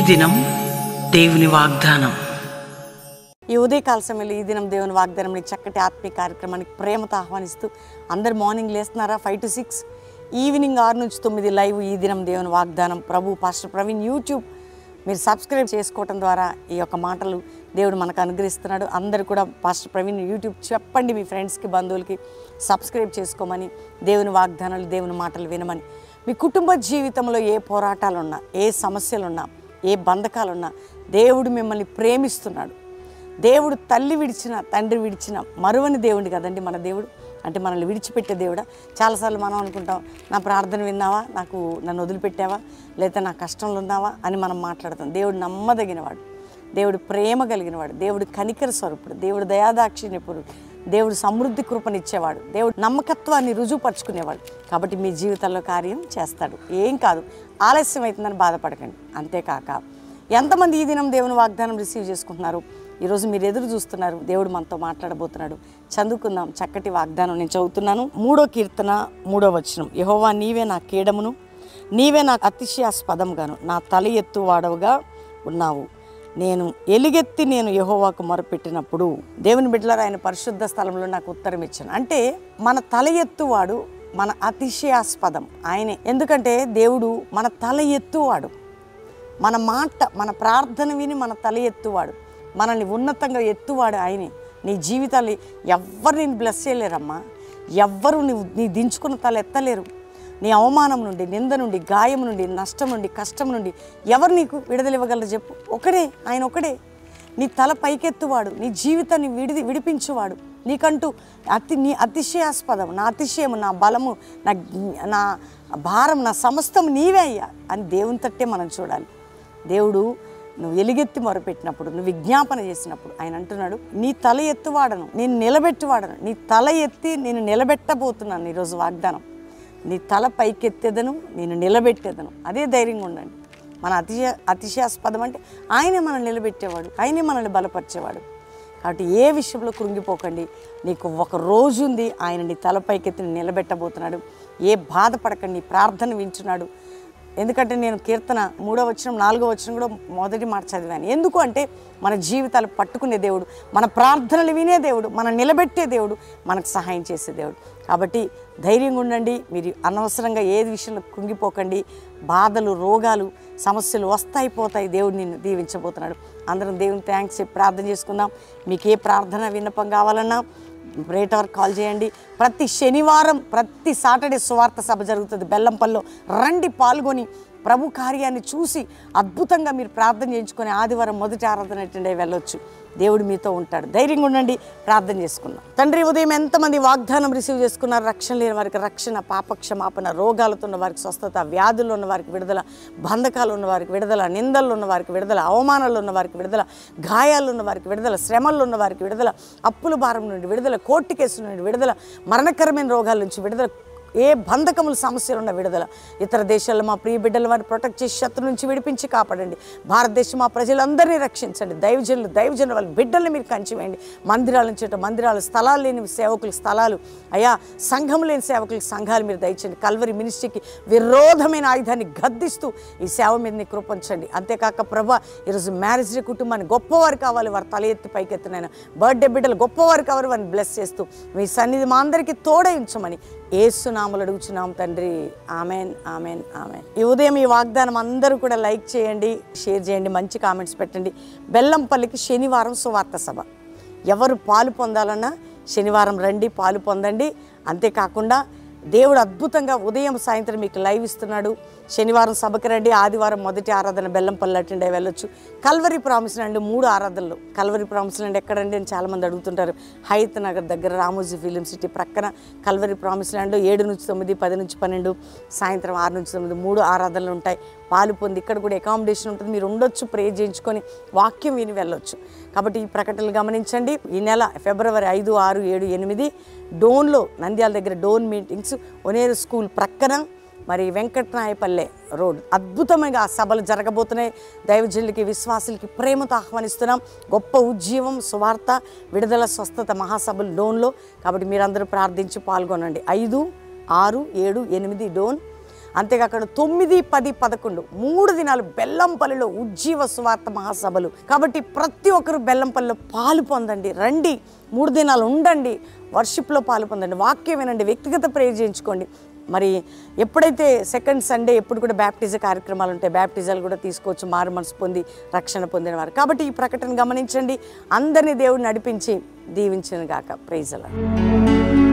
దినం దేవుని వాగ్దానం. ఈ ఉదయకాల సమయంలో ఈ దినం దేవుని వాగ్దానం చక్కటి ఆత్మీయ కార్యక్రమానికి ప్రేమతో ఆహ్వానిస్తూ అందరు మార్నింగ్ లేస్తున్నారా? 5 to 6, ఈవినింగ్ 6 నుంచి 9 లైవ్ ఈ దినం దేవుని వాగ్దానం. ప్రభు పాస్టర్ ప్రవీణ్ యూట్యూబ్ మీరు సబ్స్క్రైబ్ చేసుకోవటం ద్వారా ఈ యొక్క మాటలు దేవుడు మనకు అనుగ్రహిస్తున్నాడు. అందరూ కూడా పాస్టర్ ప్రవీణ్ యూట్యూబ్ చెప్పండి మీ ఫ్రెండ్స్కి, బంధువులకి సబ్స్క్రైబ్ చేసుకోమని, దేవుని వాగ్దానాలు, దేవుని మాటలు వినమని. మీ కుటుంబ జీవితంలో ఏ పోరాటాలున్నా, ఏ సమస్యలున్నా, ఏ బంధకాలున్నా దేవుడు మిమ్మల్ని ప్రేమిస్తున్నాడు. దేవుడు తల్లి విడిచిన, తండ్రి విడిచిన మరువని దేవుడు కదండి మన దేవుడు. అంటే మనల్ని విడిచిపెట్టే దేవుడా? చాలాసార్లు మనం అనుకుంటాం, నా ప్రార్థన విన్నావా, నన్ను వదిలిపెట్టావా, లేదా నా కష్టంలో ఉన్నావా అని మనం మాట్లాడతాం. దేవుడు నమ్మదగినవాడు, దేవుడు ప్రేమ కలిగినవాడు, దేవుడు కనికర స్వరూపుడు, దేవుడు దయాదాక్షిణ్యపుడు, దేవుడు సమృద్ధి కృపనిచ్చేవాడు, దేవుడు నమ్మకత్వాన్ని రుజువుపరుచుకునేవాడు. కాబట్టి మీ జీవితంలో కార్యం చేస్తాడు. ఏం కాదు, ఆలస్యం అవుతుందని బాధపడకండి. అంతేకాక ఎంతమంది ఈ దినం దేవుని వాగ్దానం రిసీవ్ చేసుకుంటున్నారు? ఈరోజు మీరు ఎదురు చూస్తున్నారు, దేవుడు మనతో మాట్లాడబోతున్నాడు. చదువుకుందాం చక్కటి వాగ్దానం. నేను చదువుతున్నాను. 3వ కీర్తన 3వ వచనం. యెహోవా నీవే నా కేడమును, నీవే నాకు అతిశయాస్పదంగాను, నా తల ఎత్తు వాడవుగా ఉన్నావు. నేను ఎలుగెత్తి నేను యెహోవాకు మొరపెట్టినప్పుడు, దేవుని బిడ్డలారా, ఆయన పరిశుద్ధ స్థలంలో నాకు ఉత్తరం ఇచ్చాను. అంటే మన తల ఎత్తువాడు, మన అతిశయాస్పదం ఆయనే. ఎందుకంటే దేవుడు మన తల ఎత్తువాడు, మన మాట, మన ప్రార్థన విని మన తల ఎత్తువాడు, మనల్ని ఉన్నతంగా ఎత్తువాడు ఆయనే. నీ జీవితాన్ని ఎవ్వరు నేను బ్లెస్ చేయలేరమ్మా. ఎవ్వరు నీ దించుకున్న తల ఎత్తలేరు. నీ అవమానం నుండి, నింద నుండి, గాయం నుండి, నష్టం నుండి, కష్టం నుండి ఎవరు నీకు విడుదల ఇవ్వగలరు చెప్పు? ఒకడే, ఆయన ఒకడే. నీ తల పైకెత్తువాడు, నీ జీవితాన్ని విడిపించువాడు. నీకంటూ నీ అతిశయాస్పదం, నా అతిశయము, నా బలము, నా భారం, నా సమస్తం నీవే అయ్యా అని దేవుని తట్టే మనం చూడాలి. దేవుడు నువ్వు ఎలుగెత్తి మొరపెట్టినప్పుడు, నువ్వు విజ్ఞాపన చేసినప్పుడు ఆయన అంటున్నాడు, నీ తల ఎత్తువాడను, నేను నిలబెట్టువాడను. నీ తల ఎత్తి నేను నిలబెట్టబోతున్నాను. ఈరోజు వాగ్దానం, నీ తల పైకెత్తేదను, నేను నిలబెట్టేదను. అదే ధైర్యంగా ఉండండి. మన అతిశయాస్పదం అంటే ఆయనే మనల్ని నిలబెట్టేవాడు, ఆయనే మనల్ని బలపరిచేవాడు. కాబట్టి ఏ విషయంలో కృంగిపోకండి. నీకు ఒక రోజు ఉంది, ఆయన నీ తల పైకెత్తి నిలబెట్టబోతున్నాడు. ఏ బాధపడకండి, నీ ప్రార్థన వింటున్నాడు. ఎందుకంటే నేను కీర్తన 3వ వచనం 4వ వచనం కూడా మొదటి మాట చదివాను. ఎందుకు అంటే మన జీవితాలు పట్టుకునే దేవుడు, మన ప్రార్థనలు వినే దేవుడు, మనం నిలబెట్టే దేవుడు, మనకు సహాయం చేసే దేవుడు. కాబట్టి ధైర్యంగా ఉండండి. మీరు అనవసరంగా ఏది విషయంలో కుంగిపోకండి. బాధలు, రోగాలు, సమస్యలు వస్తాయి పోతాయి. దేవుడు నిన్ను దీవించబోతున్నాడు. అందరం దేవుని థ్యాంక్స్ చెప్పి ప్రార్థన చేసుకుందాం. మీకు ఏ ప్రార్థన విన్నపం కావాలన్నా రేట్ వరకు కాల్ చేయండి. ప్రతి శనివారం, ప్రతి సాటర్డే సువార్త సభ జరుగుతుంది బెల్లంపల్లిలో. రండి, పాల్గొని ప్రభు కార్యాన్ని చూసి అద్భుతంగా మీరు ప్రార్థన చేయించుకొని ఆదివారం మొదటి ఆరాధన అటెండ్ అయ్యి వెళ్ళొచ్చు. దేవుడు మీతో ఉంటాడు. ధైర్యంగా ఉండండి. ప్రార్థన చేసుకుందాం. తండ్రి, ఉదయం ఎంతమంది వాగ్దానం రిసీవ్ చేసుకున్నారు? రక్షణ లేని వారికి రక్షణ, పాపక్షమాపణ, రోగాలతో ఉన్న వారికి స్వస్థత, వ్యాధుల్లో ఉన్న వారికి విడుదల, బంధకాలు ఉన్న వారికి విడుదల, నిందల్లో ఉన్న వారికి విడుదల, అవమానాల్లో ఉన్న వారికి విడుదల, గాయాల్లో ఉన్న వారికి విడుదల, శ్రమల్లో ఉన్న వారికి విడుదల, అప్పుల భారం నుండి విడుదల, కోర్టు కేసుల నుండి విడుదల, మరణకరమైన రోగాల నుంచి విడుదల, ఏ బంధకముల సమస్యలు ఉన్న విడుదల. ఇతర దేశాల్లో మా ప్రియ బిడ్డల వారిని ప్రొటెక్ట్ చేసి శత్రు నుంచి విడిపించి కాపాడండి. భారతదేశం మా ప్రజలందరినీ రక్షించండి. దైవజనులు వాళ్ళ బిడ్డల్ని మీరు కంచివేయండి. మందిరాల నుంచి మందిరాలు, స్థలాలు లేని సేవకులకు స్థలాలు, అయా సంఘం లేని సేవకులకు సంఘాలు మీరు దయచండి. కల్వరి మినిస్ట్రీకి విరోధమైన ఆయుధాన్ని గద్దిస్తూ ఈ సేవ మీద నీ కృపించండి. అంతేకాక ప్రభా, ఈరోజు మ్యారేజ్ డే కుటుంబాన్ని గొప్పవారు కావాలి, వారు తల ఎత్తి పైకెత్తినైనా బర్త్డే బిడ్డలు గొప్పవారు కావాలి, వారిని బ్లెస్ చేస్తూ మీ సన్నిధి మా అందరికీ తోడయించమని యేసు నామములో అడుగుచున్నాం తండ్రి. Amen, amen, amen. ఈ ఉదయం ఈ వాగ్దానం అందరూ కూడా లైక్ చేయండి, షేర్ చేయండి, మంచి కామెంట్స్ పెట్టండి. బెల్లంపల్లికి శనివారం సువార్త సభ. ఎవరు పాలు పొందాలన్నా శనివారం రండి, పాలు పొందండి. అంతేకాకుండా దేవుడు అద్భుతంగా ఉదయం సాయంత్రం మీకు లైవ్ ఇస్తున్నాడు. శనివారం సభకి రండి, ఆదివారం మొదటి ఆరాధన బెల్లంపల్లి అటెండ్ అయ్యి వెళ్ళొచ్చు. కల్వరి ప్రామిస్ ల్యాండ్ 3 ఆరాధనలు. కల్వరి ప్రామిస్ ల్యాండ్ ఎక్కడండి అని చాలామంది అడుగుతుంటారు. హైత్ నగర్ దగ్గర రామోజీ ఫిలిం సిటీ ప్రక్కన కల్వరి ప్రామిస్ ల్యాండ్ 7 నుంచి 9, 10 నుంచి 12, సాయంత్రం 6 నుంచి 9 3 ఆరాధనలు ఉంటాయి. పాలు పొంది ఇక్కడ కూడా అకామిడేషన్ ఉంటుంది. మీరు ఉండొచ్చు, ప్రే చేయించుకొని వాక్యం విని వెళ్ళొచ్చు. కాబట్టి ఈ ప్రకటనలు గమనించండి. ఈ నెల ఫిబ్రవరి 5, 6, 7, 8 డోన్లో, నంద్యాల దగ్గర డోన్ మీటింగ్స్, ఒనేరు స్కూల్ ప్రక్కన, మరి వెంకటనాయపల్లె రోడ్ అద్భుతమైన ఆ సభలు జరగబోతున్నాయి. దైవజనులకి, విశ్వాసులకి ప్రేమతో ఆహ్వానిస్తున్నాం. గొప్ప ఉజ్జీవం, సువార్త, విడుదల, స్వస్థత మహాసభలు డోన్లో. కాబట్టి మీరందరూ ప్రార్థించి పాల్గొనండి. 5, 6, 7, 8 డోన్, అంతేకాకుండా 9, 10, 11 3 దినాలు బెల్లంపల్లిలో ఉజ్జీవ సువార్త మహాసభలు. కాబట్టి ప్రతి ఒక్కరు బెల్లంపల్లిలో పాలు పొందండి, రండి, 3 దినాలు ఉండండి, వర్షిప్లో పాలు పొందండి, వాక్యం వినండి, వ్యక్తిగత ప్రేయర్ చేయించుకోండి. మరి ఎప్పుడైతే సెకండ్ సండే ఎప్పుడు కూడా బ్యాప్టిజం కార్యక్రమాలు ఉంటాయి, బ్యాప్టిజాలు కూడా తీసుకోవచ్చు మారు మనసు పొంది రక్షణ పొందిన వారు. కాబట్టి ఈ ప్రకటన గమనించండి, అందరినీ దేవుడు నడిపించి దీవించును గాక. Praise the lord.